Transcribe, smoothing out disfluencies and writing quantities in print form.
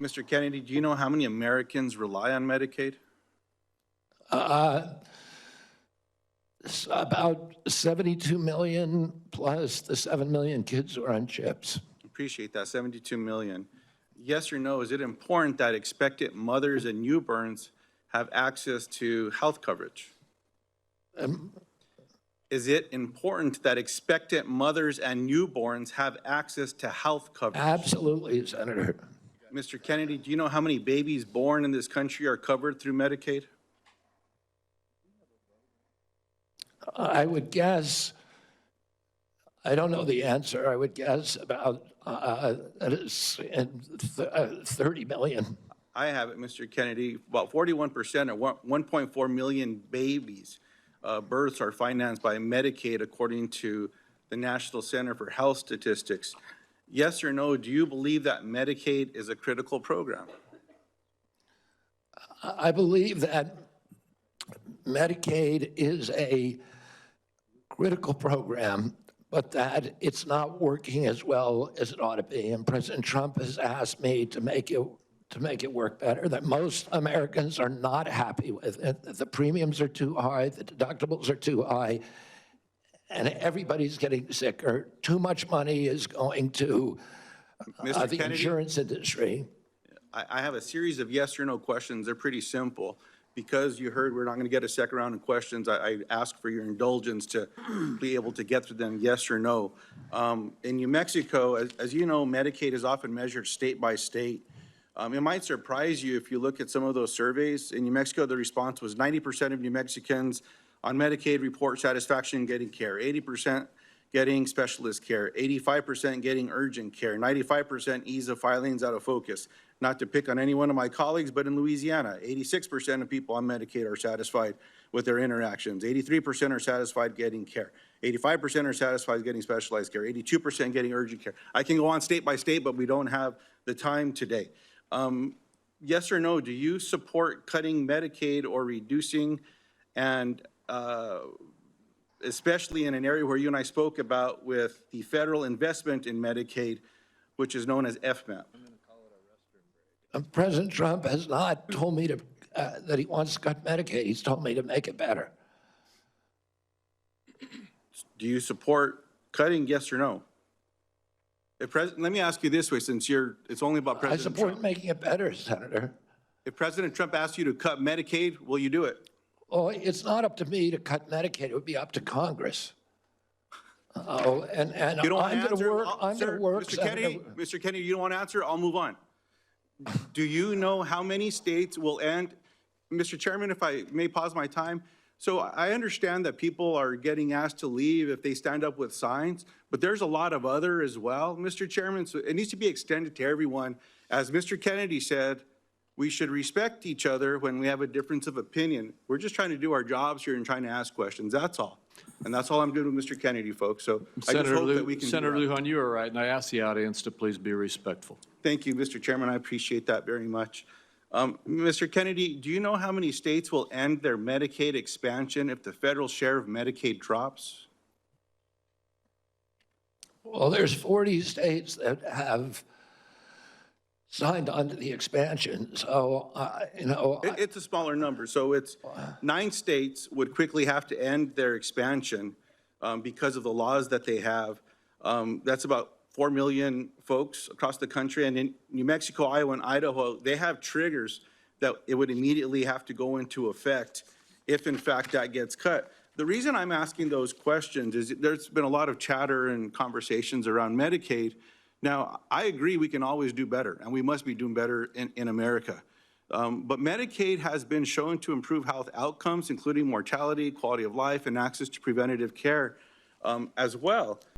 Mr. Kennedy, do you know how many Americans rely on Medicaid? About 72 million plus the 7 million kids who are on chips. Appreciate that, 72 million. Yes or no, is it important that expectant mothers and newborns have access to health coverage? Is it important that expectant mothers and newborns have access to health coverage? Absolutely, Senator. Mr. Kennedy, do you know how many babies born in this country are covered through Medicaid? I would guess, I don't know the answer, I would guess about 30 million. I have it, Mr. Kennedy. About 41% or 1.4 million babies births are financed by Medicaid, according to the National Center for Health Statistics. Yes or no, do you believe that Medicaid is a critical program? I believe that Medicaid is a critical program, but that it's not working as well as it ought to be. And President Trump has asked me to make it work better, that most Americans are not happy with it. The premiums are too high, the deductibles are too high, and everybody's getting sicker. Too much money is going to the insurance industry. I have a series of yes or no questions. They're pretty simple. Because you heard we're not going to get a second round of questions, I ask for your indulgence to be able to get through them yes or no. In New Mexico, as you know, Medicaid is often measured state by state. It might surprise you if you look at some of those surveys. In New Mexico, the response was 90% of New Mexicans on Medicaid report satisfaction getting care, 80% getting specialist care, 85% getting urgent care, 95% ease of filings out of focus. Not to pick on any one of my colleagues, but in Louisiana, 86% of people on Medicaid are satisfied with their interactions. 83% are satisfied getting care. 85% are satisfied getting specialized care. 82% getting urgent care. I can go on state by state, but we don't have the time today. Yes or no, do you support cutting Medicaid or reducing, and especially in an area where you and I spoke about with the federal investment in Medicaid, which is known as FMAP? President Trump has not told me to, that he wants to cut Medicaid. He's told me to make it better. Do you support cutting, yes or no? Let me ask you this way, since it's only about President Trump. I support making it better, Senator. If President Trump asks you to cut Medicaid, will you do it? Oh, it's not up to me to cut Medicaid. It would be up to Congress. And you don't I'm going to work. I'm going to work. Mr. Kennedy, you don't want to answer? I'll move on. Do you know how many states will end? Mr. Chairman, if I may pause my time. So I understand that people are getting asked to leave if they stand up with signs, but there's a lot of other as well, Mr. Chairman. So it needs to be extended to everyone. As Mr. Kennedy said, we should respect each other when we have a difference of opinion. We're just trying to do our jobs here and trying to ask questions. That's all. And that's all I'm doing with Mr. Kennedy, folks. So I just hope that we can. Senator Lujan, you are right, and I ask the audience to please be respectful. Thank you, Mr. Chairman. I appreciate that very much. Mr. Kennedy, do you know how many states will end their Medicaid expansion if the federal share of Medicaid drops? Well, there's 40 states that have signed on to the expansion. So, It's a smaller number. So it's 9 states would quickly have to end their expansion because of the laws that they have. That's about 4 million folks across the country. And in New Mexico, Iowa, and Idaho, they have triggers that it would immediately have to go into effect if, in fact, that gets cut. The reason I'm asking those questions is there's been a lot of chatter and conversations around Medicaid. Now, I agree we can always do better, and we must be doing better in America. But Medicaid has been shown to improve health outcomes, including mortality, quality of life, and access to preventative care as well.